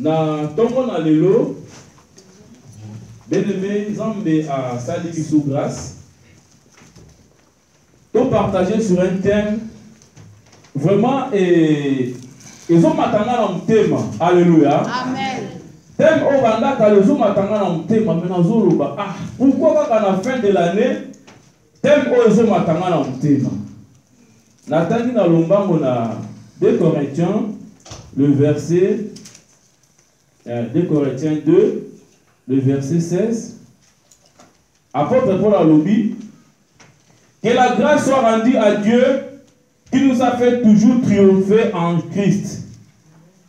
Na tongo na lelo, bien-aimé, Nzambe a sali biso grâce. Pour partager sur un thème vraiment et ils ont matanga dans le thème. Alléluia. Amen. Thème au bandaka les ont matanga dans le thème. Maintenant zoloba. Ah, pourquoi pas à la fin de l'année thème ils ont matanga dans le thème. Nathalie na lombango na 2 Corinthiens le verset 2 Corinthiens 2 le verset 16. Apôtre Paul a lobby. Que la grâce soit rendue à Dieu qui nous a fait toujours triompher en Christ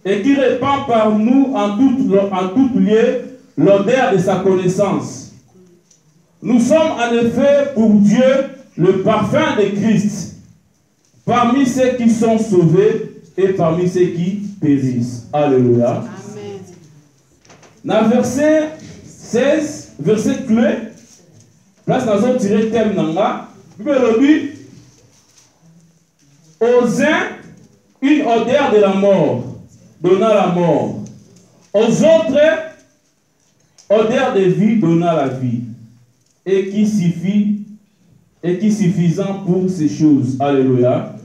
et qui répand par nous en tout lieu l'odeur de sa connaissance. Nous sommes en effet pour Dieu le parfum de Christ parmi ceux qui sont sauvés et parmi ceux qui périssent. Alléluia. Amen. Dans verset 16, verset clé, place dans un tiré thème nanga. Aux uns, une odeur de la mort, donnant la mort. Aux autres, odeur de vie, donnant la vie. Et qui suffisant pour ces choses. Alléluia.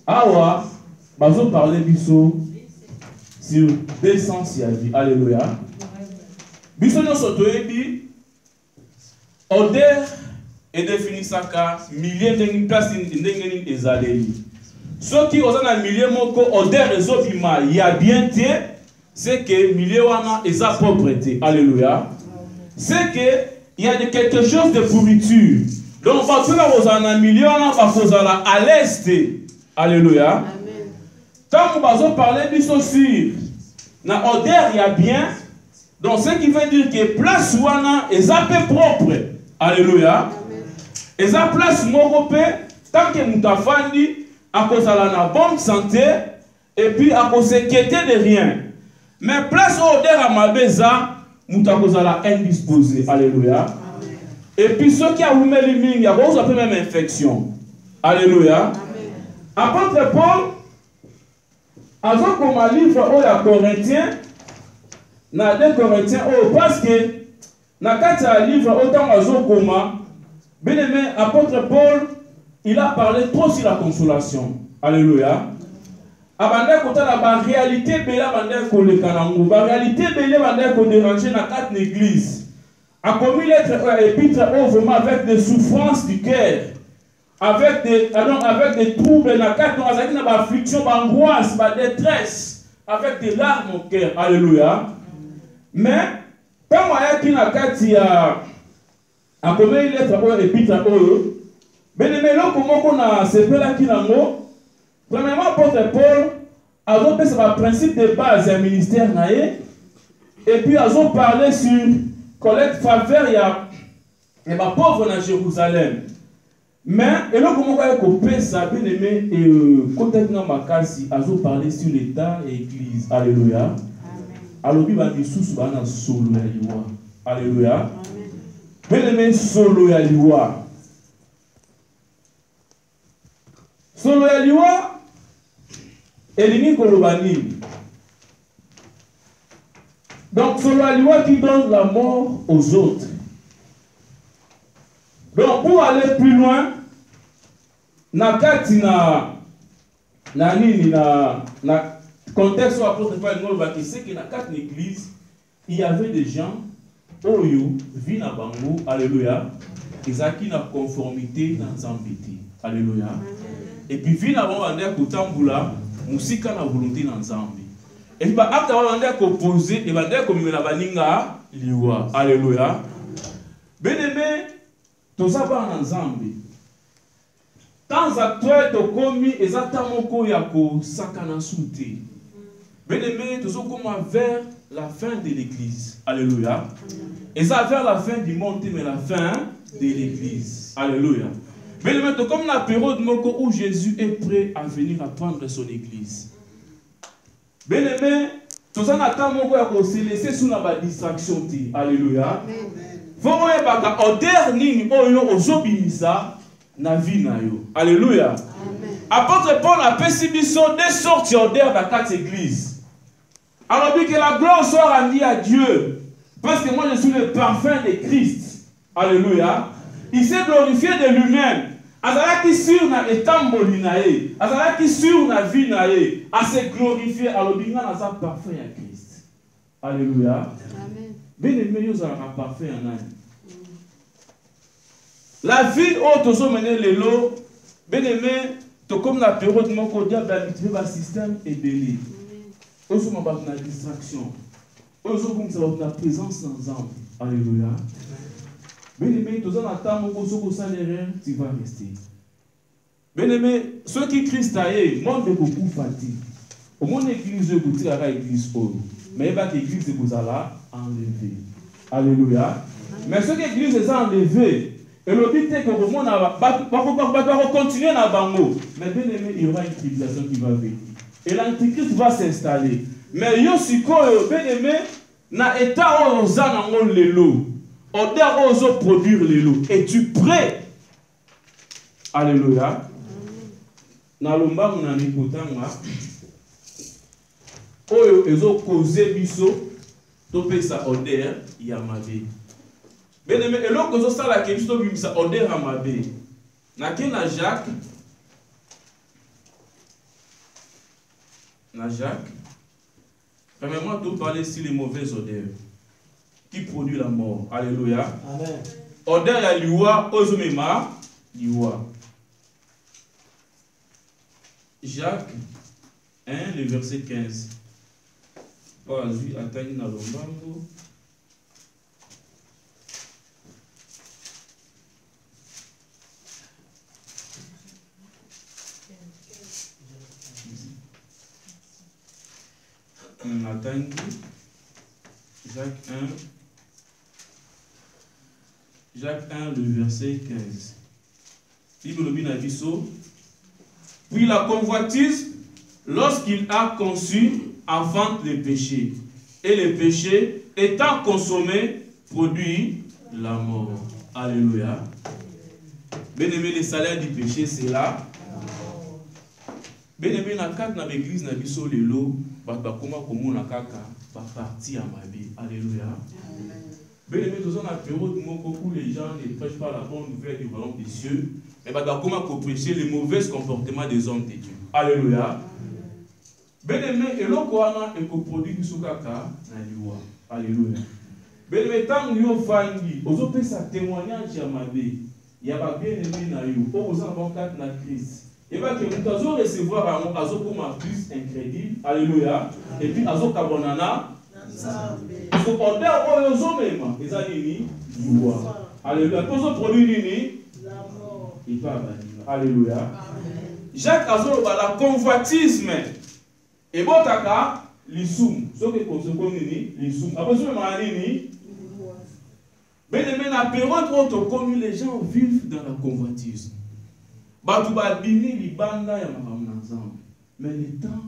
Awa, bazo parler biso sur deux sens ya vie. Alléluia. Biso no sotoyebi odeur et définir ça car milliers de places n'engeni ezaleli. Ce qui aux na milliers moko odeur des obima y a bien été c'est que milliers wana eza propreté. Alléluia. C'est que il y a quelque chose de pourriture. Donc parce que vous en a milliers wana bakozala à l'est. Alléluia. Amen. Quand nous allons parler biso sur na odeur y a bien donc ce qui veut dire que place wana eza peu propre. Alléluia. Et ça place morope tant que nous t'afandi à cause de la bonne santé et puis à cause de rien. Mais place odeur à ma beza nous t'avons la indisposé. Alléluia. Amen. Et puis ceux qui ont eu il y a une même infection. Alléluia. Amen. Apôtre Paul a comme un livre aux Corinthiens na 2 Corinthiens parce que na 4 livre autant à comment bien-aimé, apôtre Paul, il a parlé trop sur la consolation. Alléluia. Abandé côté la réalité bela bandé ko le kanango, la réalité bela bandé ko déranger na quatre églises. A commis l'être épître vraiment avec des souffrances du cœur, avec des troubles na quatre avec une affliction, angoisse, détresse, avec des larmes au cœur. Alléluia. Mais quand moi qui na quatre a commis l'être épître bien aimé comment on a c'est là qui n'a mot. Premièrement, apôtre Paul a fait ce principe de base du ministère et puis ils ont parlé sur collecte faveur il y a pauvre dans Jérusalem. Mais et là comment on va couper ça bien aimé et côté dans ma case ils ont parlé sur l'état et l'église. Alléluia. Alors Bible dit sous bana solo ya liwa. Alléluia. Bien aimé solo ya liwa. Solo ya liwa Elini Kolobani. Donc, c'est la loi qui donne la mort aux autres. Donc, pour aller plus loin, nakati na contexte où l'apôtre Paul qui sait que dans quatre églises, il y avait des gens oyo vivent na bango, alléluia, ils ont une conformité dans Zambiti, alléluia. Et puis vivent na bango ande kutambula musika na volonté dans Zambi. Et puis après ande composer et ande komimela baninga liwa, alléluia. Bien-aimé, tout ça va dans Zambi. Temps actuel to komi exactement ko ya ko sakana souté. Bien-aimé, tout ça comme vers la fin de l'église. Alléluia. Et ça vers la fin du monde, mais la fin de l'église. Alléluia. Bien-aimé, tout comme la période où Jésus est prêt à venir à prendre son église. Bien-aimé, tout ça n'attend pas se laisser sous la distraction. Alléluia. Faut que au dernier na vie na yo. Alléluia. Apôtre Paul a perçu des sortes d'odeur dans quatre églises. Alors que la gloire soit rendue à Dieu. Parce que moi je suis le parfum de Christ. Alléluia. Il s'est glorifié de lui-même. Azala qui sur na etamboli na ye. Azala qui sur na vie na ye. A se glorifier. Alors binga na sa parfum à Christ. Alléluia. Amen. Bien-aimé, nous avons parfait en âme. La vie où tu as mené les lots, bien-aimé, tu comme la période de mon côté, habitué à système et béni. Où sont ma distraction? Où sont ma présence ensemble? Alléluia. Bien-aimé, tu as attendu mon salaire, tu vas rester. Bien-aimé, ceux qui Christ a eu, monde de beaucoup fatigue. Au monde église de Gouti, à l'église Oro. Mais il va que l'église de Gouzala enlever. Alléluia. Mais ceux qui l'église est enlevé, et le but est que le monde va continuer dans le bango. Mais bien aimé, il y aura une tribulation qui va venir. Et l'antichrist va s'installer. Mais yo siko bien aimé, na état où on a les lots. On doit produire les lots. Es-tu prêt? Alléluia. Na lomba mon ami Kotanga. Oyo ezo causer biso to pesa odeur ya mabe. Bien aimé, et l'autre chose la que biso bimisa odeur ya mabe. Na Jacques. Na Jacques. Premièrement, tu parler sur les mauvaises odeurs qui produisent la mort. Alléluia. Amen. Odeur ya liwa ozomema liwa. Jacques 1, le verset 15. Vas-y, atteigne dans le bango. Atteigne. Jacques 1. Jacques 1, le verset 15. Bible Binaviso. Puis la convoitise, lorsqu'il a conçu, enfante le péché. Et le péché, étant consommé, produit la mort. Alléluia. Bien-aimé, le salaire du péché, c'est là. Bien-aimé, dans l'église, dans l'église, les lots, comment parti à ma vie. Alléluia. Bien-aimé, dans la période où les gens ne prêchent pas la bonne nouvelle du royaume des cieux, mais comment prêcher les mauvais comportements des hommes de Dieu. Alléluia. Bien-aimé, et l'okwana est coproduit du soukaka na liwa. Alléluia. Bien-aimé, tant que vous faites, vous avez sa témoignage à ma vie. Il y a pas bien-aimé na you. Vous avez un cadre na Christ. Et bien que vous allez recevoir un azo comme un plus incrédible. Alléluia. Et puis azo kabonana. Parce que on est aux hommes même. Les amis, liwa. Alléluia. Tous les produits nini. Il va venir. Alléluia. Jacques azo la convoitisme. Et bon, taka, l'issoum, ce que nous nini, l'issoum. Après, ce que nous nini, mais la période où on connu, les gens vivent dans la convoitise. Batouba bini, libanda, yamam ensemble. Mais le temps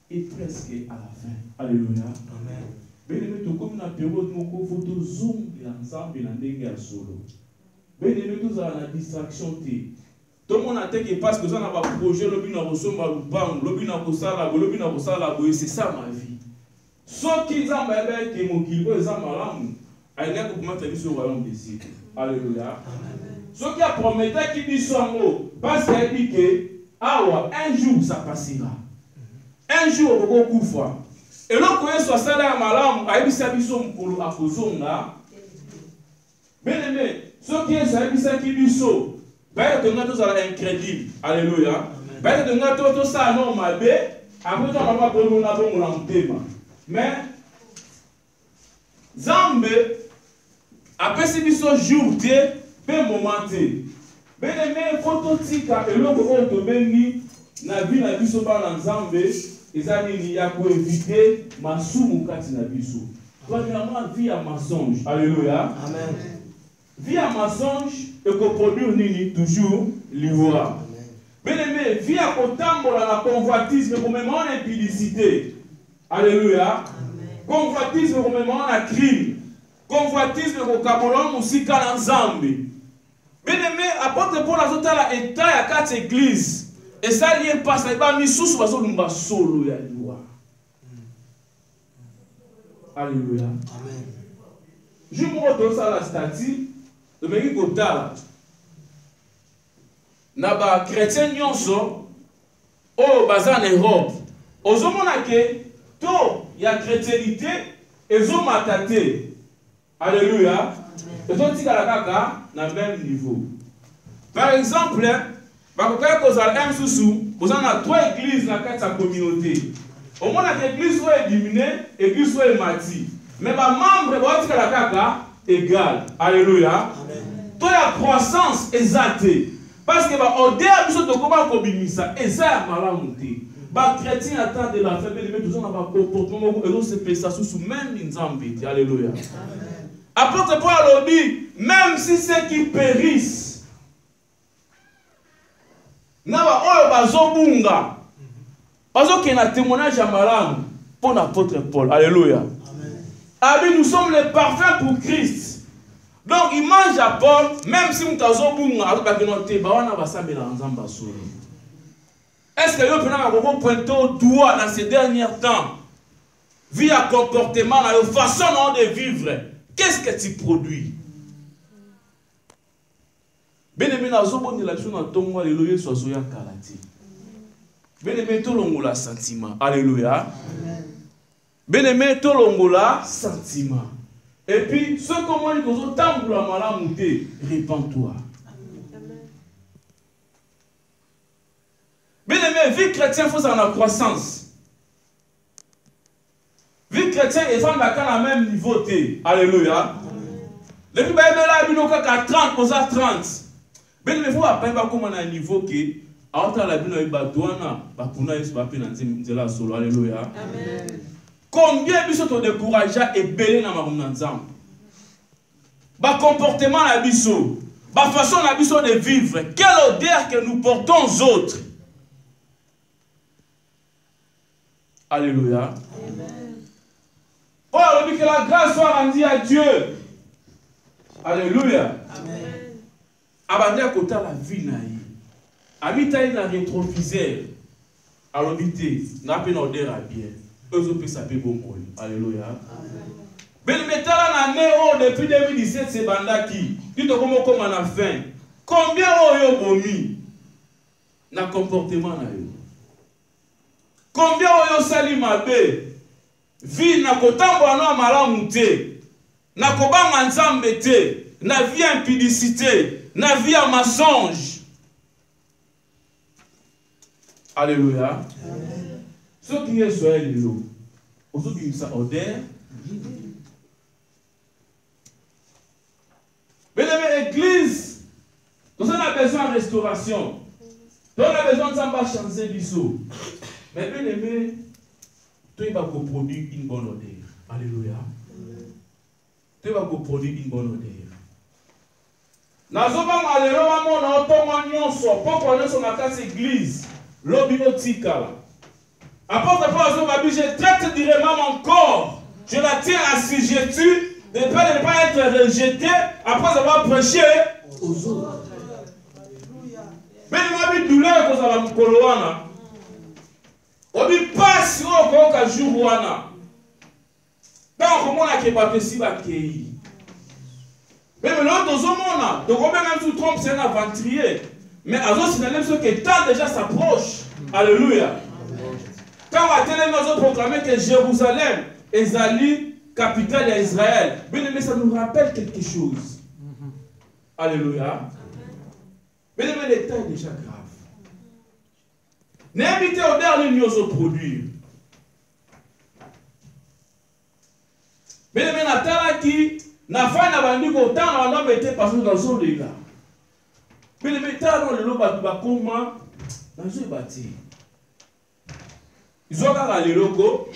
est presque à la fin. Alléluia. Amen. Mais tu comme la période où on faut zoom ensemble, il a des solo. Mais nous avons la distraction. Tout le monde a dit que parce que vous avez un projet, c'est ça ma vie. Sauf qu'ils ont dit que mon kilo est malade, il y a beaucoup de choses au royaume des cieux. Alléluia. Ceux qui ont promis qu'ils disent en haut, parce qu'il dit que un jour ça passera. Un jour on va beaucoup fois. Et l'autre qui soit salaire malade, il y a des choses à cause. Bien aimé, ceux qui ont qui disent ben que nous sommes incrédibles. Alléluia. Ben que nous sommes ça non malbé. Après ça on va pas nous n'avons mon thème. Mais Zambe après ces biso jour de ben momenté. Ben aimé phototika et l'autre on te bengi na vie na biso ba na Zambe ezali ni ya ko éviter masumu kati na biso. Premièrement vie à mensonge. Alléluia. Amen. Vie à mensonge et qu'on produit nini toujours l'ivoire. Bien aimé, vie à autant la convoitisme comme même en impudicité. Alléluia. Convoitisme comme même en crime. Convoitisme comme kabolon aussi dans Zambie. Bien aimé, apôtre Paul a zoté la état à quatre églises. Et ça lié passe, il va mis sous le solo ya l'ivoire. Alléluia. Amen. Je vous montre ça la statue. Le mec Kotala. Naba chrétien nyonso. Oh, bazan Europe. Ozomona ke to ya chrétienté ezomatate. Alléluia. Et donc tika la kaka na même niveau. Par exemple, bakoka ko za un susu, vous en a 3 églises dans la communauté. Au moins l'église soit éliminée, l'église soit ématie. Mais ma membre va tika la kaka égal. Alléluia. Toi la croissance exaltée. Parce que au début de comment kobimisa, eza malamu te. Ba chrétien attend de la fête, mais tout ça n'a pas comportement et donc c'est ça sous même nzambe. Alléluia. Apôtre Paul dit, même si ceux qui périssent, n'aba oyo bazobunga, parce qu'il y a un témoignage à malamu pour l'apôtre Paul. Alléluia. Amen. Nous sommes les parfaits pour Christ. Donc il mange à Paul, même si nous avons bunga, est-ce que vous pouvez pointer au doigt dans ces derniers temps, via comportement, la façon de vivre, qu'est-ce que tu produis? Bien-aimé, nous avons une élection dans ton mois, alléluia, soit soya kalati. Bien-aimé, tout le monde a sentiment. Alléluia. Bien-aimé, tout le monde a sentiment. Et puis, ce comment il faut tant pour la malamouté, répands-toi. Bien-aimé, vie chrétienne, il faut ça en croissance. Vie chrétienne et femme à la même niveau. Alléluia. Depuis que il y a 30, on a 30. Mais il faut apprendre comment on a un niveau qui entre la vie de Batouana, Bakuna et Swapi dans la solo. Alléluia. Combien de sont découragés et belés dans ma maison? Ba comportement la biso, ba façon la biso de vivre, quelle odeur que nous portons aux autres. Alléluia. Paul dit que la grâce soit rendue à Dieu. Alléluia. Amen. Abandé à côté la vie naïe. Habita dans rétroviseur. Alors vite, n'a pas odeur à bien. Eux autres ça peut bon. Alléluia. Mais maintenant depuis 2017 c'est bandaki. Tu te comment on a fait. Combien oyo bomi na comportement na yo. Combien oyo sali mabe. Vie na kotambwa na malamu te. Na kobanga nzambe te. Na vie impudicité, na vie à mensonge. Alléluia. Ce qui est sur l'eau. Aujourd'hui ça odeur. Mais l'église, nous avons besoin de restauration. Nous avons besoin de changer l'issue. Mais bien aimé, tu vas produire une bonne odeur. Alléluia. Tu vas produire une bonne odeur. Nous avons église. Apôtre Paul, je traite directement mon corps. Je la tiens assujettie. De ne pas être rejeté après avoir prêché aux autres. Mais il m'a dit douleur que ça va me coloana. On dit pas si on a un jour. Donc, comment on a fait pas si va accueillir. Mais l'autre, on a. Donc, on même sous trompe, c'est un aventurier. Mais à ce signaler ce que temps déjà s'approche. Alléluia. Quand on a tellement proclamé que Jérusalem est allée capitale d'Israël. Mais ça nous rappelle quelque chose. Alléluia. Mais l'état est déjà grave. N'invitez au dernier nous au produire. Mais Natala qui n'a pas n'abandonné autant on était parce que dans son dégât. Mais les métal dans le lot comment dans ce bâti. Ils ont regardé le logo.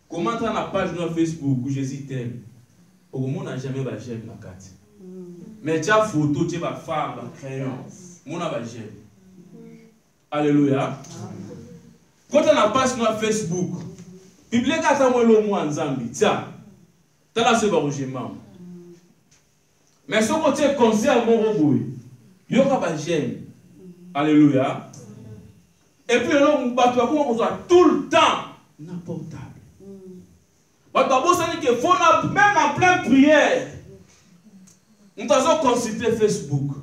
Comment dans la page de Facebook où Jésus t'aime. Au moins n'a jamais va j'aime ma carte. Mais tu as photo, tu vas faire un crayon. Mon va j'aime. Alléluia. Quand on a page sur Facebook, publier quand on le mot en Zambie. Tiens, tu as la seule origine. Mais ce côté concert mon robot, il y a j'aime. Alléluia. Et puis on va tout le temps n'importe. Quand même en pleine prière, nous avons consulté Facebook.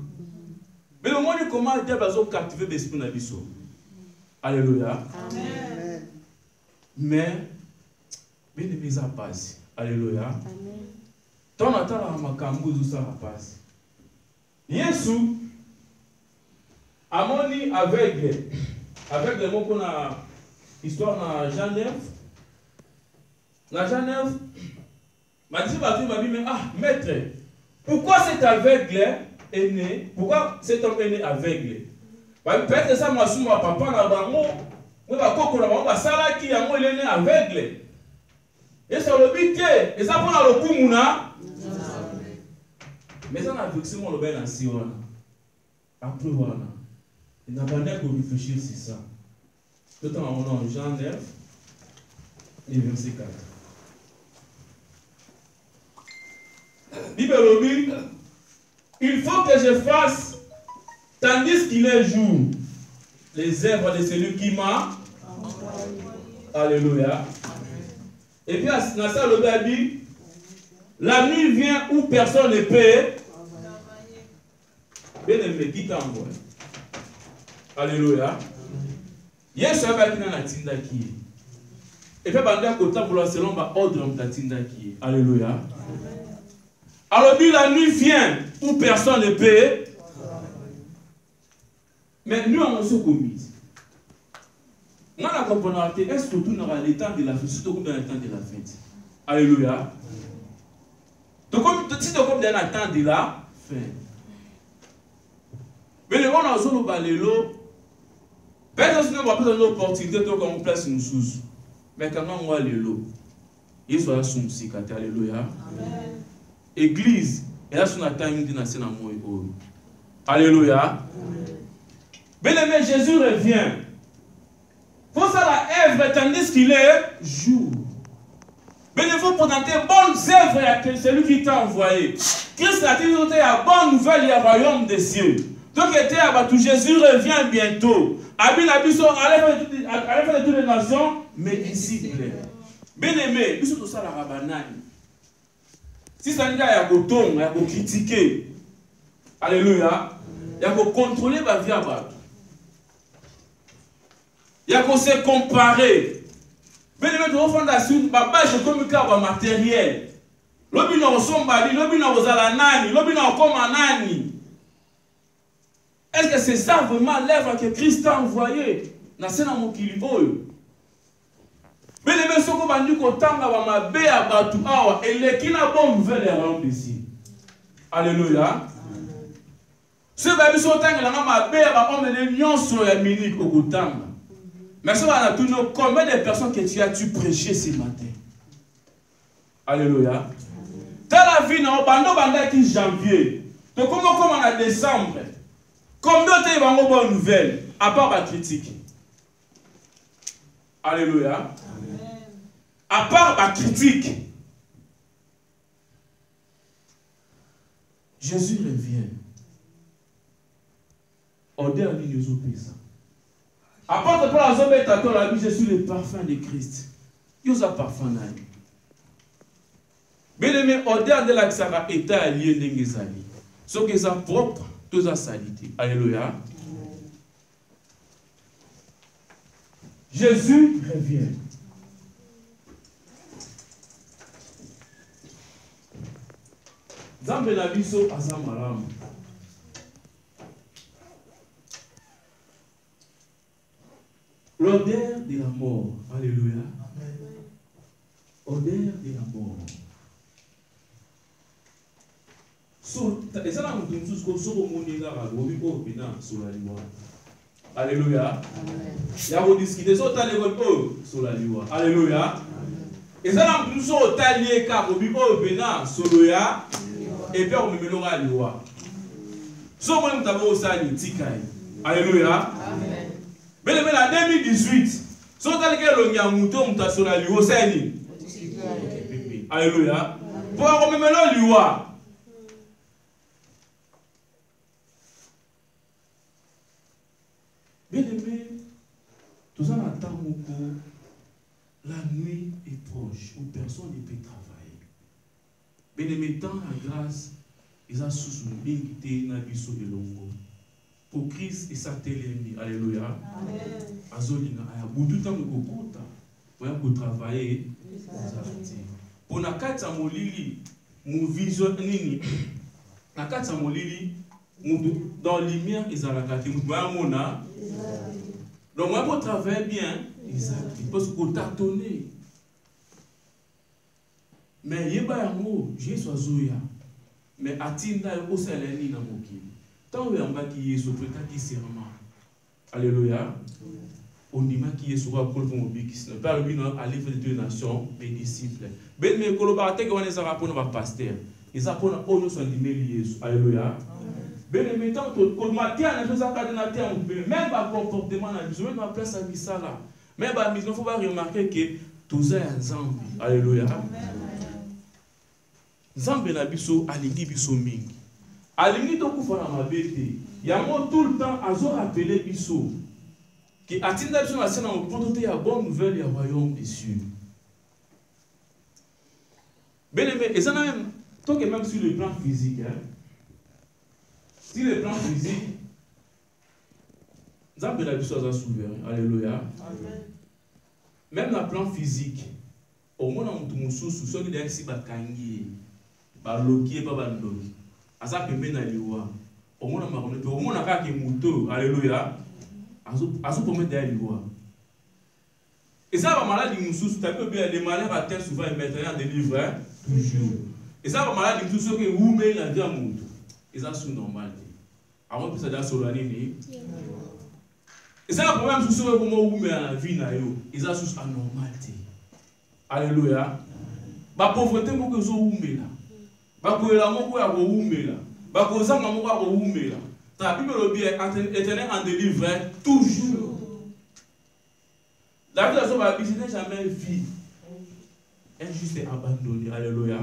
Mais le monde comment le diable a captivé l'esprit de Bisso. Alléluia. Amen. Mais, bien aimé, ça passe. Alléluia. Amen. Tant à temps, ma cambouze, ça passe. Yesu, à mon aveugle, avec le mot qu'on a, histoire dans Jean 9. Dans Jean 9, ma disciple m'a dit, mais maître, pourquoi cet aveugle est né? Pourquoi cet homme est né aveugle? Peut-être ça m'a souvent papa n'a pas mot. Moi, il est né aveugle. Et ça le but, et ça prend le coup, mouna. Mais ça n'a vexé mon le ainsi. Après, voilà. Il n'a pas l'air de réfléchir sur ça. Tout en on Jean 9 et verset 4. Bible dit, il faut que je fasse, tandis qu'il est jour, les œuvres de celui qui m'a. Alléluia. Et puis, dans ça, le gars dit, la nuit vient où personne ne peut. Bien aimé, qui t'envoie. Alléluia. Yes, ça va être dans la tinda qui est. Et puis, pendant que temps pour la selon ordre de la tinda qui est. Alléluia. Alors, dit la nuit vient où personne ne peut. Mais nous, on se commis. Moi, la comprenante, est-ce que tout dans le temps de la fête, surtout dans le temps de la fête. Alléluia. Donc, si tu es comme dans le temps de la fête. Mais le monde a besoin de parler l'eau. Peut-être que nous avons besoin d'une opportunité de qu'on place une sous. Mais quand on voit l'eau, il soit là sur le alléluia. Église, et là sur la time de nation en moi. Alléluia. Bien-aimé, Jésus revient. Pour ça la œuvre tandis qu'il est jour. Bien-aimé, il faut présenter bonnes œuvres à celui qui t'a envoyé. Christ a dit la bonne nouvelle, il y a le royaume des cieux. Donc, Jésus revient bientôt. Allez faire de toutes les nations, mais disciples. Bien-aimé, il faut ça la rabanane. Si ça n'est pas il y a critiquer. Alléluia. Il y a contrôler ma vie à battre. Il y a se comparer. Bien-aimé, tu vas faire la suite. Je communique avec matériel. L'objet n'a pas de l'objet n'a pas de nani. L'objet n'a pas de nani. Est-ce que c'est ça vraiment l'œuvre que Christ a envoyé dans ce monde? Mais les messieurs qui ont dit que Tanga va m'abbé à Batouawa et les qui n'a pas nouvelle erreur ici. Alléluia. Ce bébé sont Tanga n'a m'abbé à Batouawa et les sur la minute au Tanga. Mais ça va tout nous combien de personnes que tu as prêché ce matin? Alléluia. Dans la vie, dans le bande qui janvier. Donc comment en décembre? Combien de temps bonne nouvelle à part la critique? Alléluia. Amen. À part la critique, Jésus revient. Au dernier nous ça. À part de la zone la vie, je suis le parfum de Christ. Il y a un parfum là. Bien aimé, au dernier de la Xara état lié d'Engezali. Ce qui est propre. Toute la salité. Alléluia. Jésus revient. Zambe na biso azamaram. L'odeur de la mort. Alléluia. Odeur de la mort. Alléluia. Il y a discuté sur la sur la loi. Alléluia. Et ça, nous sommes au talier car au bina soloya et puis on me met la loi. So moi nous avons ça tikai. Alléluia. Amen. Mais en 2018, so talier le nyamuto mta sur la loi c'est ni. Alléluia. Pour on me met la loi. Bien aimé, tout ça attend beaucoup. La nuit est proche, où personne ne peut Bien-aimé, dans la grâce, ils ont sous une bingité na biso elongo. Pour Christ et sa télémie. Alléluia. Amen. Azolinga aya butu tango kokota. Moya ko travailler. Pour na kati ya molili, mu vision nini. Na kati ya molili, dans lumière ezalaka te mutu ba mona. Donc moi pour travailler bien, exact. Parce que tâtonner. Mais yeba yango, Jésus azoya. Mais atinda yo osaleni na mokili. Tant que on va qui Yesu qui serment. Alléluia. On dit qui Yesu va pour mon bikis. Par le bien aller faire des nations, mes disciples. Ben mais collaborateurs qui vont les rapporter nos pasteurs. Ils apprennent à nous sont dimé Yesu. Alléluia. Ben mais tant que comme matin na chose à cadre na terre même pas comportement na besoin de place à ça là. Mais bah il faut pas remarquer que tout ça est ensemble. Alléluia. Nzambe na biso alingi biso mingi. Alingi to kufa na mabete. Yango tout le temps azo rappeler biso que atinda biso na sena on porte ya bonne nouvelle ya royaume des cieux. Bien aimé, et ça même tant que même sur le plan physique hein. Sur le plan physique Nzambe na biso aza souverain. Alléluia. Amen. Même dans le plan physique au moins na mutu mususu soki de si bakangi baloki pa bandoki asa pembe na liwa omona makono pe omona kaka muto. Alléluia. Azo promettre ya liwa et ça va maladie mususu tape bien les malheurs à terre souvent et maintenant délivrer toujours et ça va maladie mususu que ou mais la dia muto et ça sous normal avant que ça da solani ni et ça problème mususu que comment ou mais la vie na yo et ça sous anormal. Alléluia. Ba pauvreté moko zo ou mais là bakoyela moko ya koumela bakozanga moko ya koumela ta Bible lobi éternel en délivre toujours. La vie de la vie n'est jamais vie injuste et abandonné. Alléluia.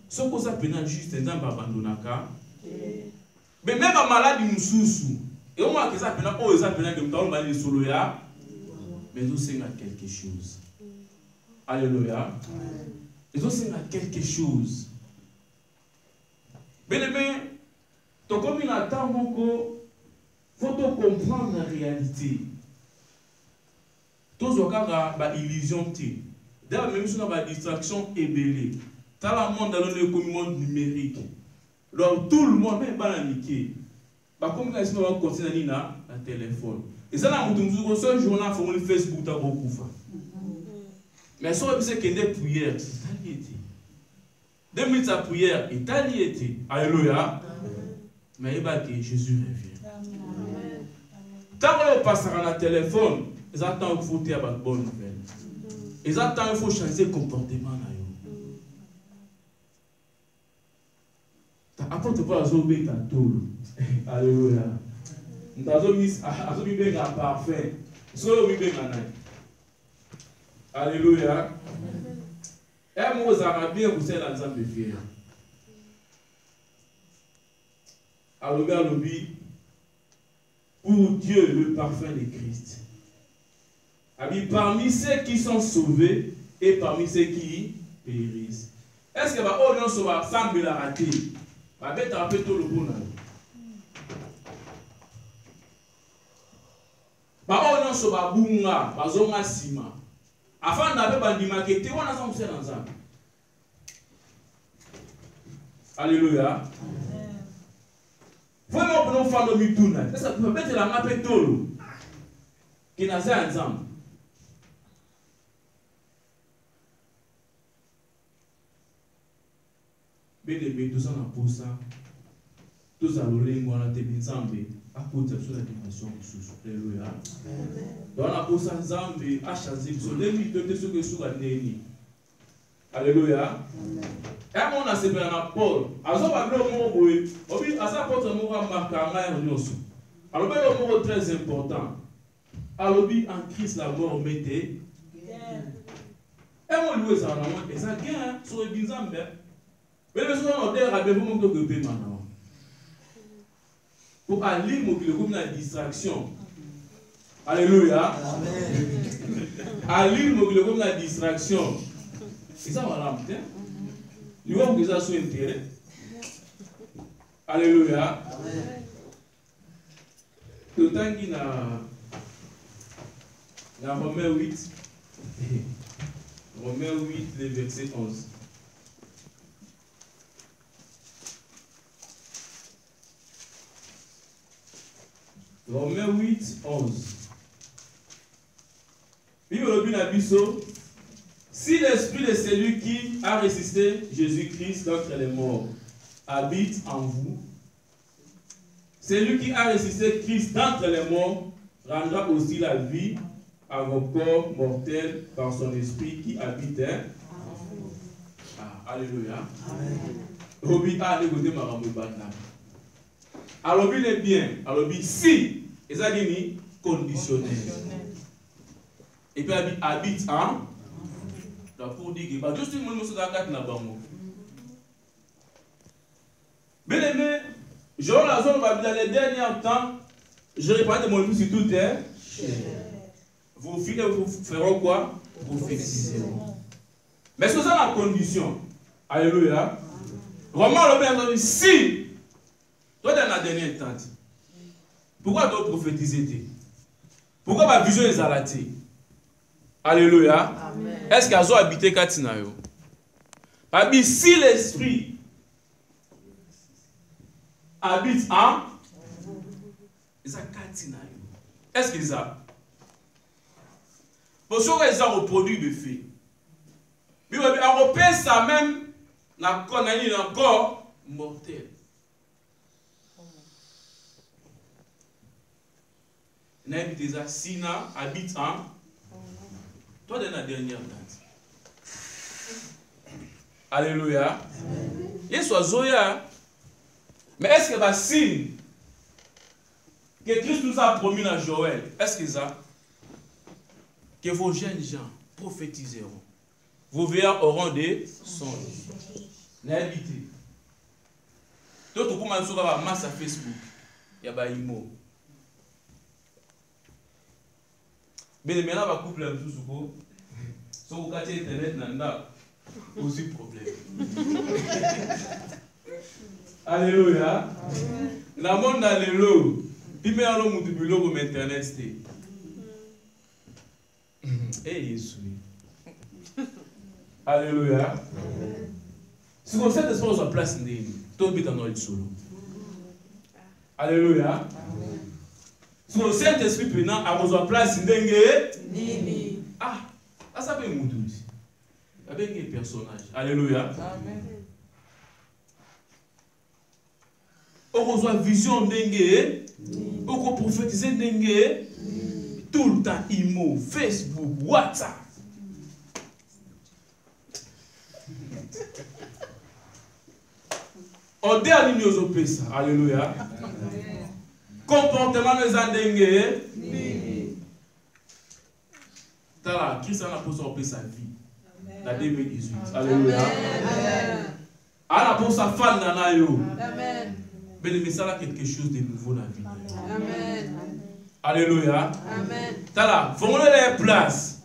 Ce que ça peut être juste et abandonné mais même à maladie mususu et au moins que ça peut être oh ça peut être que dans le solo ya mais aussi à quelque chose. Alléluia. Ils aussi à quelque chose. Bien aimé, donc comme il attend beaucoup, il faut comprendre la réalité. Tous les cas, il y a une illusion. D'ailleurs, même si on a une distraction ébélée, dans le monde, dans le monde numérique, alors tout le monde est bananiqué. Comme ça, on va continuer à la téléphone. Et ça, on a un journal sur le Facebook, tu as beaucoup. Mais si on a des prières, c'est lié. 2 minutes à prière, et t'as lié. Alléluia. Mais il va que Jésus revient. Tant qu'on passe à la téléphone, ils attendent qu'il faut faire une bonne nouvelle. Ils attendent qu'il faut changer de comportement. Apporte pas la zone ta tour. Alléluia. Nous avons mis un parfait. Alléluia. Et moi, vous avez bien vous êtes dans le fier. Alléluia, pour Dieu, le parfum de Christ. Parmi ceux qui sont sauvés et parmi ceux qui périssent. Est-ce que oh non, ça va sembler la rater? Va mettre un peu tout le bon. Oh non, ça va bunga, va zonga sima. Afin d'avoir bandi marketé, on a ça aussi dans ça. Alléluia. Vraiment pour nous faire le mituna. Ça peut mettre la mappe tolo. Qui n'a pas ensemble. Bébé, tout ça n'a pas ça. Tout ça, le lingue, on a été bien ensemble. À cause de la dimension sous. Alléluia. Donc, on a pour ça ensemble à changer. Sur les mythes de ceux qui sont à Néni. Alléluia. Et on a séparé un Paul. Alors, on va le mot oui. À ça, porte un mot marqué à main. Alors, le mot très important. Alors, en Christ, la mort mettait. Et on lui ça, et ça gagne sur les bizarres. Mais le soir, on a rappelé vous que vous maintenant. Pour aller comme la distraction. Alléluia. Amen. Aller comme la distraction. Et ça, voilà. Nous avons déjà son intérêt. Alléluia. Tout le temps qu'il y a Romains 8, Romains 8, le verset 11. Romains 8, 11. Si l'esprit de celui qui a ressuscité Jésus-Christ d'entre les morts habite en vous, celui qui a ressuscité Christ d'entre les morts rendra aussi la vie à vos corps mortels par son esprit qui habite en vous. Alléluia. Alors, il est bien. Alors, si, et ça dit conditionnel. Et puis, habite en. Pour dire que juste le monde se regarde là-bas. Bien aimé, je la zone dans les derniers temps, je réponds de mon vie sur toute terre. Vos filles vous feront quoi? Vous prophétiseront. Mais c'est ça la condition. Alléluia. Romain le bien si toi dans la dernière temps, pourquoi tu prophétiser? Pourquoi ma vision est alatée? Alléluia. Est-ce qu'elles ont habité Katinayo? Parce si l'esprit habite en Katinayo, est-ce qu'ils ont? Pour ceux qui ont reproduit le fait, mais on repère ça même dans le corps mortel. Sina habite en toi dans la dernière date. Alléluia. Il soit Zoya. Mais est-ce que va signe que Christ nous a promis dans Joël? Est-ce que ça? Que vos jeunes gens prophétiseront. Vos veilleurs auront des songes. N'habitez. Toi, tu commences à avoir masse à Facebook. Il y a des mots. Mais maintenant, on va couper un peu sur si vous avez internet, il y a aussi problème. Alléluia. La monde a le lot. Puis mais alors, mon bureau comme internet, c'était. Eh, Jésus. Alléluia. Si vous faites l'espoir sur place, tout le monde est solo. Alléluia. Si le Saint-Esprit maintenant a besoin de place, ah, ça fait mon doute. Avec un personnage. Alléluia. Amen. On reçoit vision dengue, on prophétise dengue, tout le temps, imo, Facebook, WhatsApp. On dernier nous opère ça. Alléluia. Comportement de dengue. Christ a pour sa vie. La 2018. Alléluia. Elle a pour sa femme dans la yo. Amen. Mais ça a quelque chose de nouveau dans la vie. Amen. Alléluia. Amen. Tala, faut les places.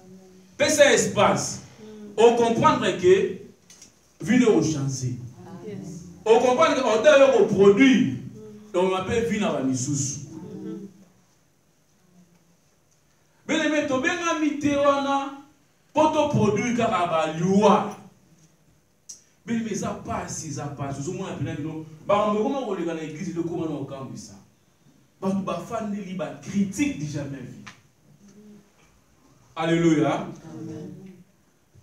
Pèse espace. On comprend que vie au chancé. On comprend que on doit au produit. On appelle vie dans la misous. Mais les métaux bien amité wana poto produit car loi. Mais ça passe, ça passe. Tout le monde a bien dit non. Bah on comment on dans l'église de comment on camp ça. Bah tout ba fan de liba critique déjà même vie. Alléluia. Amen.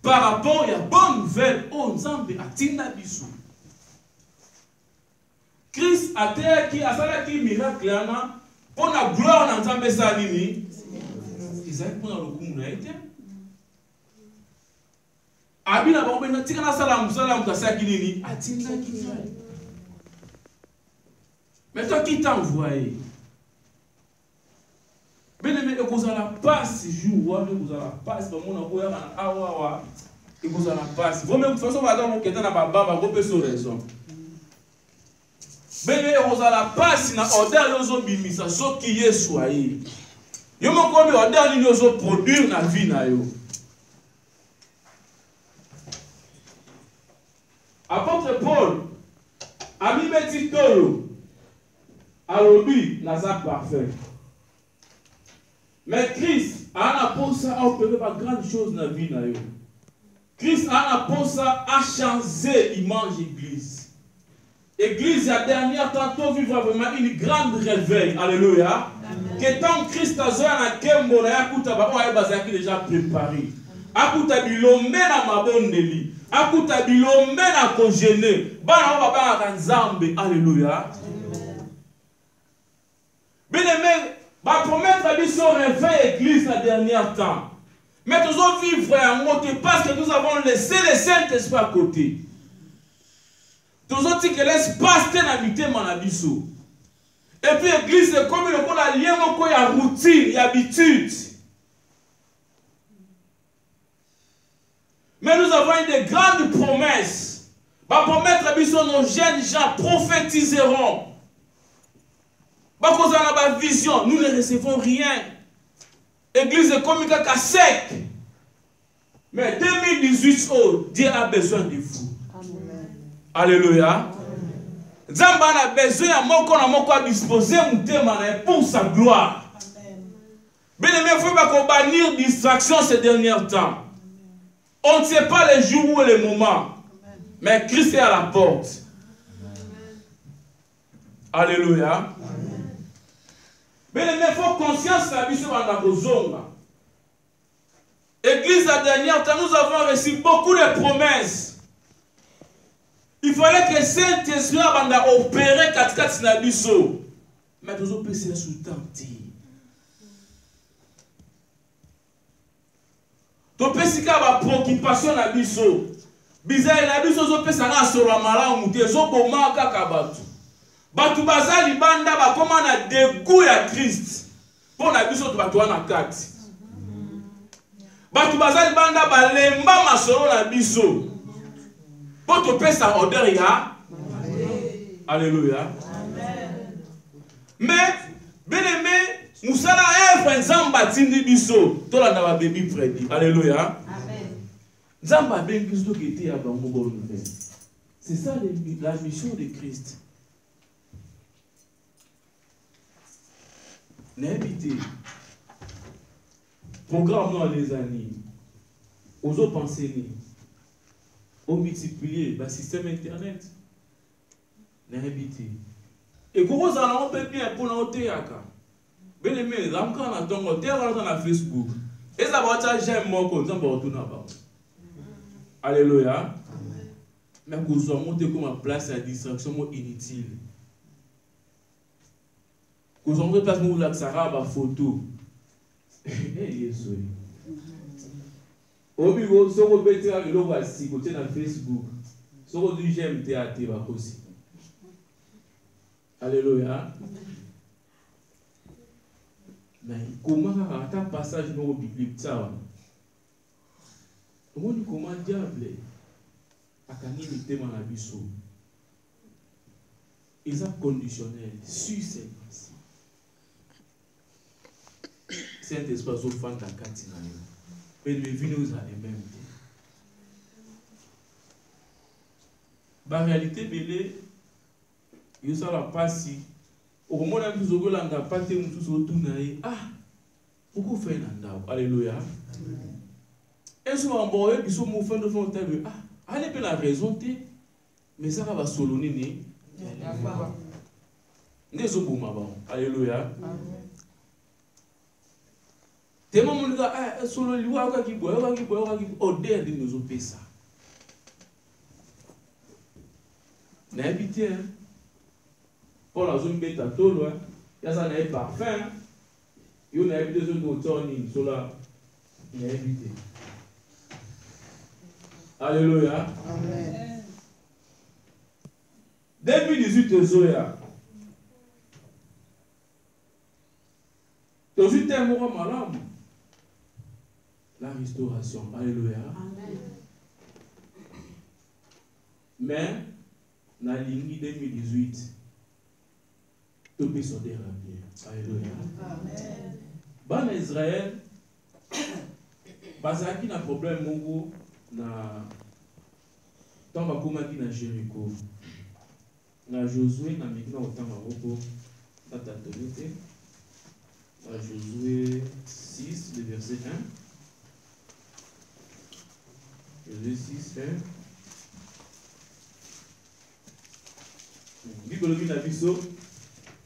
Par rapport à bonne nouvelle, on Nzambe atina biso. Christ a terre qui a ça qui miracle là pour la gloire dans Nzambe ça nini. Pour le coup, on a été. Abina ba obena tikana salam kasakinini atinda kinini. Mais toi qui t'a envoyé. Bien-aimé, et vous allez passer jour, vous allez passer dans mon envoyé en awa et vous allez passer. Vous même de toute façon va dans mon ketan na baba vous peut sur raison. Bien-aimé, vous allez passer na order lozo bimisa so qui est soyé. Yo mo komi order ni lozo produire na vie na yo. Après l'apôtre Paul a mis petit tolo à l'objet n'a parfait. Mais Christ a apporté ça à opérer par grandes choses dans la vie. Christ a apporté ça à changer l'image de l'église. L'église, la dernière tantôt vivra vraiment une grande réveil. Alléluia. Que tant Christ a besoin de Kembo, il a déjà préparé. Akuta bilombe na mabondeli. Akuta bilombe na kojene. Bana baba na nzambe. Alléluia. Bien aimé, va promettre biso réveil église la dernière temps. Mais nous allons vivre en mode parce que nous avons laissé le Saint-Esprit à côté. Nous allons dire que l'espace est habité manabiso. Et puis l'église est comme le a lien il y a routine, il y a habitude. Mais nous avons une grandes promesses. Va promettre biso nos jeunes gens prophétiseront. Parce qu'on a une vision, nous ne recevons rien. L'église est comme un sec. Mais 2018, oh, Dieu a besoin de vous. Amen. Alléluia. Dieu a besoin de disposer pour sa gloire. Bien aimé, il ne faut pas bannir distraction ces derniers temps. On ne sait pas les jours ou les moments. Mais Christ est à la porte. Alléluia. Mais il faut conscience de la vie sur la zone. Église la dernière temps, nous avons reçu beaucoup de promesses. Il fallait que Saint-Esprit a opéré 4 na biso. Mais nous avons passé sous temps. Nous avons préoccupation na biso. Bizarre na biso zo pesa na solo malamu te zo boma kaka batu. Batu bazali banda ba koma na dégoût ya Christ. Pour na biso to batu wana kati. Batu bazali banda ba lemba masolo na biso. Pour to pesa odeur ya. Alléluia. Amen. Mais bien aimé, musala œuvre nzamba tindi biso. To la na ba baby Freddy. Alléluia. Nzamba ben Christo qui était à bango bonne nouvelle. C'est ça la mission de Christ. N'invitez. Programme dans les années. Aux autres pensées. Au multiplier le système internet. N'invitez. Et comment vous allez on peut bien pour nous théâtre. Bien aimé, l'encore on a ton théâtre dans Facebook. Et ça va être j'aime moi comme ça va retourner là-bas. Alléluia. Mais vous avez monté comme place à distraction inutile. Vous avez monté place où vous avez la photo. Au bureau, si vous avez le voici, vous êtes dans Facebook. Si vous avez j'aime théâtre, aussi. Alléluia. Mais comment un passage dans le biblique ça? Comment diable a gagné le thème en abisso? Ils sont conditionnels sur ces principes. C'est un espace au fond de la cantine. Mais nous venons à les mêmes. La réalité, il y a la passe. Au moment où nous avons la patte, nous avons tout. Ah, pourquoi faire un alléluia. Et souvent, bon, ils sont mouvants de fond. Ah, allez, la raison, mais ça va solonner. Alléluia. T'es mon gars, solo liwa qui boit, odeur de nos opéras. N'habitez, pour la zone bêta, tout loin, il y a ça n'a pas parfum. Il y a des zones d'automne, sur la n'habitez. Alléluia. Amen. 2018 Zoya. Dans une terme malade. La restauration. Alléluia. Amen. Mais, dans la ligne 2018, tout peut se déraper. Alléluia. Amen. Ban Israël, parce qu'il y a un problème, na Tant que comme dit dans Jéricho, dans Josué, dans Mikna, autant Maroko, dans ta tonalité, dans Josué 6, le verset 1. Josué 6, 1.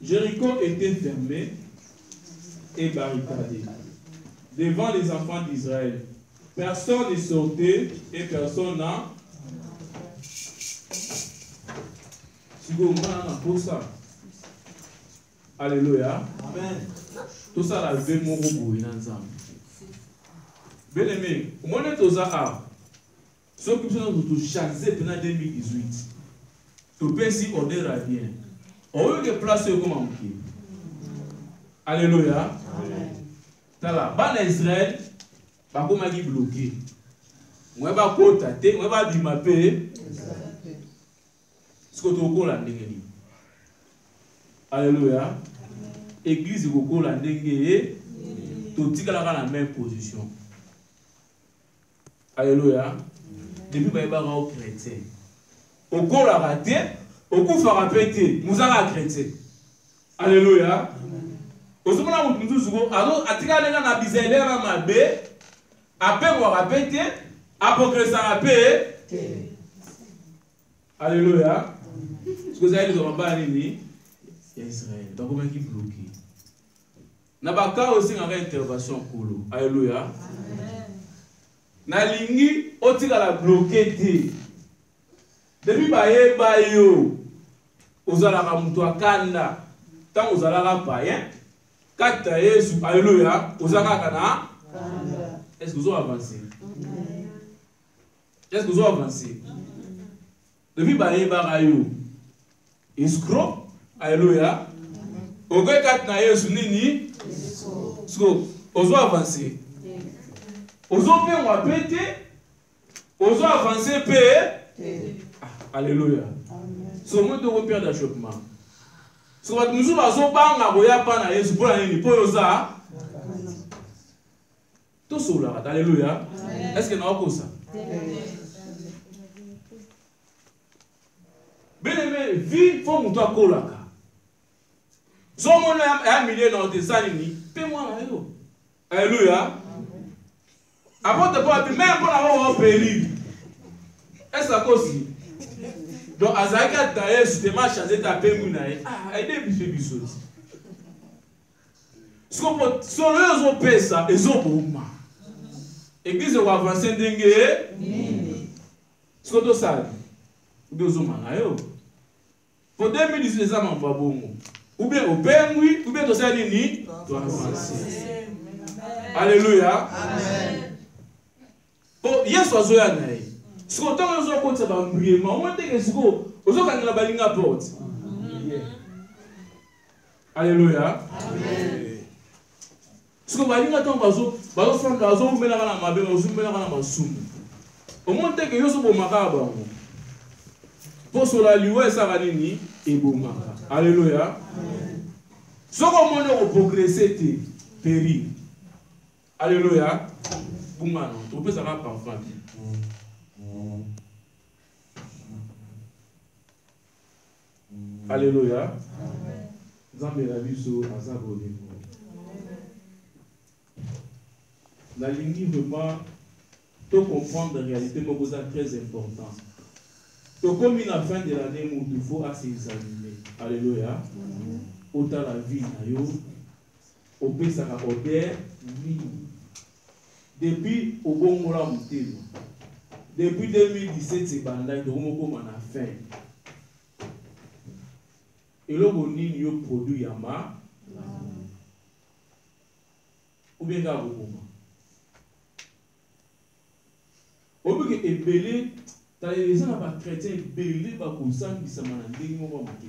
Jéricho était fermé et barricadé devant les enfants d'Israël. Personne ne sortait et personne n'a. Alléluia. Amen. Tout ça, la vie, mon robot, il est ensemble. Bien aimé, au moment où tu as ceux qui sont chassés pendant 2018, tu peux si on est bien. On veut que place comme un pied. Alléluia. Tala, ban Israël, ba comme qui bloqué. Moi ba kota te, moi ba bimapé. Ce que tu as la ndenge. Alléluia. Église koko la ndenge, tu tika la même position. Alléluia. Depuis ba ba au chrétien. Au ko la raté, au ko fera péter, nous allons chrétien. Alléluia. Osomona mutu zuko alo atika lenga na bizele na mabe ape mo rapete apokresa ape. Alléluia. Ce que vous avez dit dans la nini Israël donc comment qui bloqué na baka aussi une intervention kolo. Alléluia. Na lingi otika la bloqué te depuis baye bayo ozala ka mutu akanda tant ozala la païen. Kata Yesu, alléluia, ozaka kana. Est-ce que vous avez avancé? Est-ce que vous avez avancé? Depuis baye barayo, escroc, alléluia. Oge kata Yesu nini? Escroc. Ozo avancé. Ozo pe mwa pete. Ozo avancé pe. Alléluia. C'est au moment de repère d'achoppement. Si vous avez besoin tout cela, alléluia. Est-ce que nous avons ça? Bien aimé, vie, il faut que nous soyons là. Si on a un millier dans tes années, paie-moi là. Alléluia. Avant de pouvoir même pour avoir un péril. Est-ce que ça cause? Donc, Azaka d'ailleurs, si tu m'as changé ta paix, il est biffé biffé. Ce qu'on peut, si on a fait ça, ils ont beaucoup. Église va avancer dengue. Ce qu'on doit savoir, ils ont mal. Pour 2018, les hommes pas bon. Ou bien au père, oui, ou bien au sein ni, doit avancer. Alléluia. Amen. Pour hier soir, je vais ce qu'on t'a dit, c'est que ça va briller. Mais au moins, c'est que ce qu'on a dit, la porte. Alléluia. Amen. Ce qu'on va dire, c'est que ça va faire la zone, mais la mabe, la zone, mais la masoum. Au moins, c'est que yo so bon makaba. Pour cela, lui, ça va dire et bon makaba. Alléluia. Ce qu'on va progresser, c'est péri. Alléluia. Bon manon, on peut savoir parfois. Alléluia. La ligne vraiment, tu comprendre la réalité, c'est très important. Comme à la fin de l'année, il faut s'examiner. Alléluia. Autant la vie, au pays, ça va depuis au bon moment, depuis 2017, c'est bandai, donc on a fait. Et là, on a produit Yama. Ou bien là, on peut que ébélé, t'as les gens pas chrétiens ébélé, pas comme ça, qui s'en a dit, on va marquer.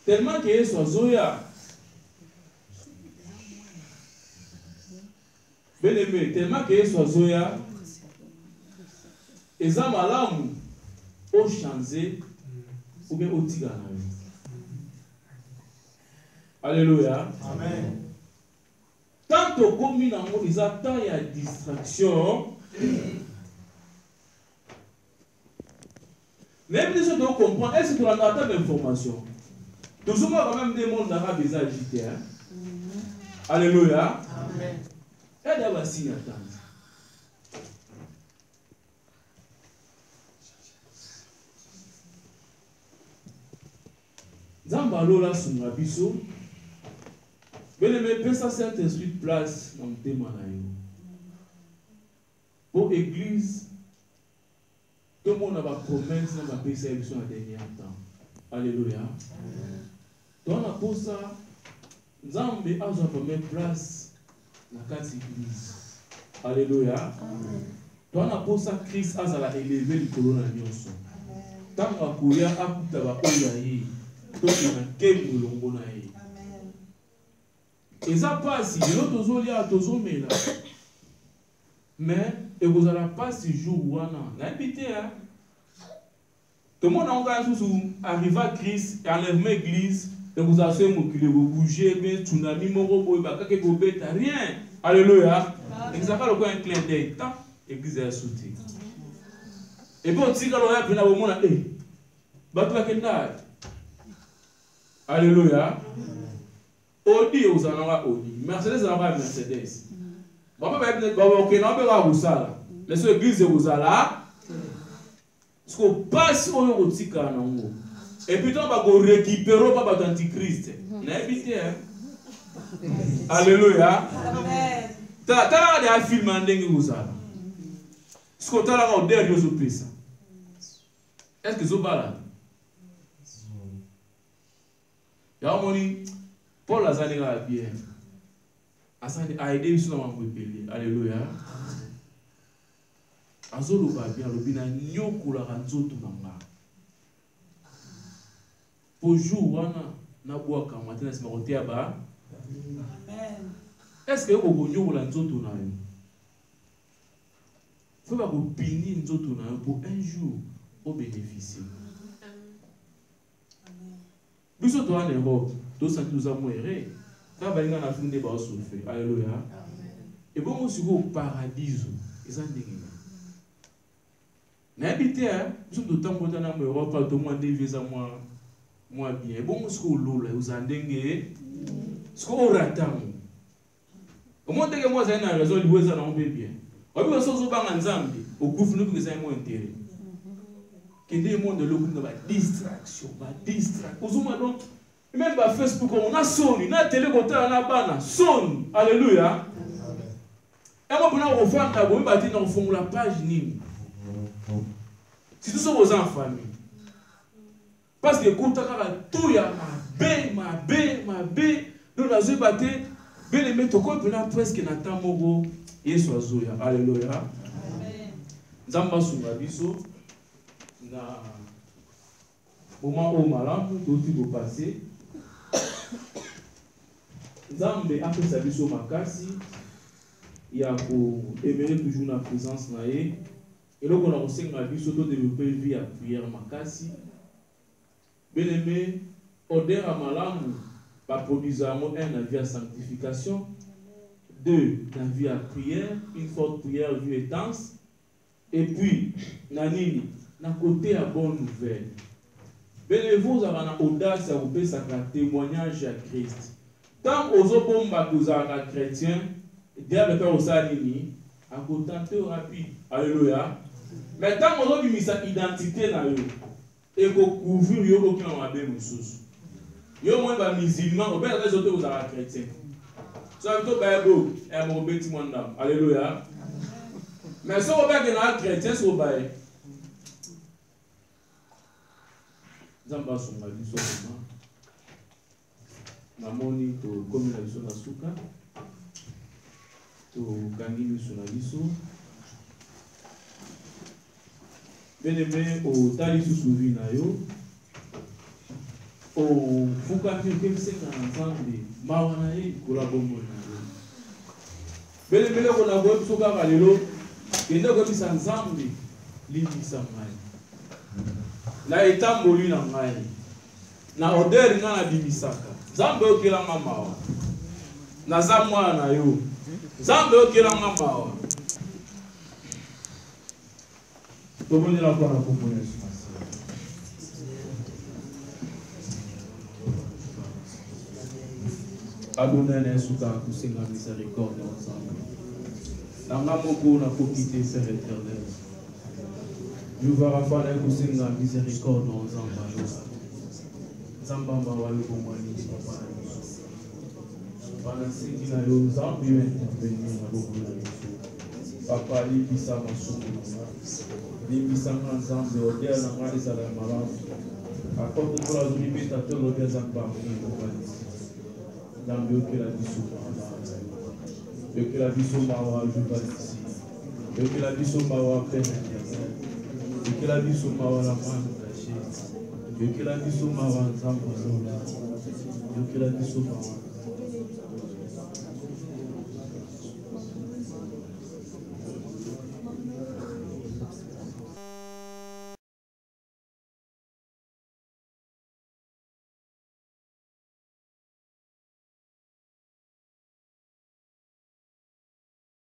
Tellement que soit Zoya. Bien aimé, tellement que soit Zoya. Et ça m'a au changé ou bien au tigana. Alléluia. Amen. Tant que commis dans mon ils attendent, il y a distraction. Même si on doit comprendre, est-ce que tu as tant d'informations? Toujours quand même des mondes d'arabe des agités. Alléluia. Amen. Et d'abord, si attendre. Zambalola sunga biso. Mais ça Saint-Esprit de place dans le thème. Pour l'église, tout le monde a une promesse dans la persécution à dernier temps. Alléluia. Donc, on a pour ça, Zambé a une première place dans la église. Alléluia. Donc, on a pour ça, Christ a élevé le colon à Nyonso. Tant qu'on a couru à Koutaba Oyaï, tout le monde a quel moulongo na ye. Et ça passe, il y a toujours lié à toujours mais et vous allez passer jour où on a l'habité. Tout le monde a arrivé à Christ, et enlève l'église, et vous avez fait vous bougez, mais tsunami, rien. Alléluia. Et ça va le coin un clin d'œil. Tant l'église est soutien. Et bon, si quand on a pris la moment, alléluia. Odi aux anara Odi. Mercedes anara Mercedes. Papa va être ok, non, mais vous ça. Les églises vous là. Parce qu'on passe au Rotika. Et puis on va récupérer papa d'Antichrist. N'habitez hein. Alléluia. Amen. T'as des films en dingue vous ça. Ce qu'on t'a là au dernier jour ça. Est-ce que c'est là? Y'a un moment Paul a dit bien. A aidé sur la rebelle. Alléluia. Azolo va bien le bina nyoko la ranzoto nanga. Pour jour wana na boa kamata na simote aba. Amen. Est-ce que au bonyo la nzoto na yo? Faut pas ko pini nzoto na yo pour un jour au bénéficier. Biso to en Europe, to santi nous a moéré. Quand balinga na finde ba souffrir. Alléluia. Et bon aussi au paradis, ils en dégagent. N'habitez hein, nous sommes d'autant que dans Europe, tout le monde devise à moi bien. Et bon aussi au lola, vous en dégagez. Ce qu'on ratam. Comment est-ce que moi j'ai une raison de vous en bien? On peut se souvenir en Zambie, au gouvernement que c'est moins intérêt. Que des mondes de l'eau va distraction, va distraction. Même par Facebook, on a sonné, on a télé, on a bana, sonne. Alléluia. Et moi, pour nous refaire, on va dire, on fait la page Nîmes. Si tous sont aux enfants, parce que quand tout y a ma bé, nous avons battu, bien les mettre au corps, presque n'attend mogo, et soit zoya. Alléluia. Zamba Sungabiso. Na moment au malam, tout ce qui va passer. Zambe après sa vie sur Makasi, il y a pour aimer toujours la présence naïe. Et là on a aussi la vie surtout développer une vie à prière Makasi. Bien aimé, odeur à malam, pas produisant un vie à sanctification, deux la vie à prière, une forte prière vue intense, et puis nanini. D'un côté à bonne nouvelle. Vous avez l'audace à vous faire un témoignage à Christ. Tant aux autres vous avez chrétien, diable peut aussi aller à côté rapide. Alléluia. Mais tant aux autres mis sa identité dans eux et vous couvrez aucun rabais musus. Yo moins ba musulman, au père les autres vous avez chrétien. Ça veut dire Bible et mon petit monde. Alléluia. Mais si vous avez un chrétien, c'est au bail. Zamba songa biso mama namoni to komi na biso na suka to kangi biso na biso beneme o tali susuvi na yo o fuka ke senga na nzambe mawa na ye kola bombo na yo beneme ko na bo biso ka lelo kende ko bisa nzambe libisa mai la etamboli na ngai na odeur nga na bimisaka zambe okela mama naza mwana na yo nzambe okelanga mawa tobondela mpona kombo Yesu Masiya. Adonai na Yesu kaka kosenga miséricorde ensemble nanga moko nakoki te Père éternel Jehova Rafa na kosenga miséricorde ensemble yo nzamba mawa yo bomwani papa na biso bana sengi na yo nzambe yo intervenir na bokola na biso papa libisa masumu na nga libisanga nzambe odele na nga ezala ya malamu akote mpola azoli beta te lobi aza parmi kokanisi nzambe okela biso mawa yokela biso mawa jobalisi yokela biso mawa pene éternel yokela biso mawa la mano caché yokela biso mawa nzambe alola yokela biso mawa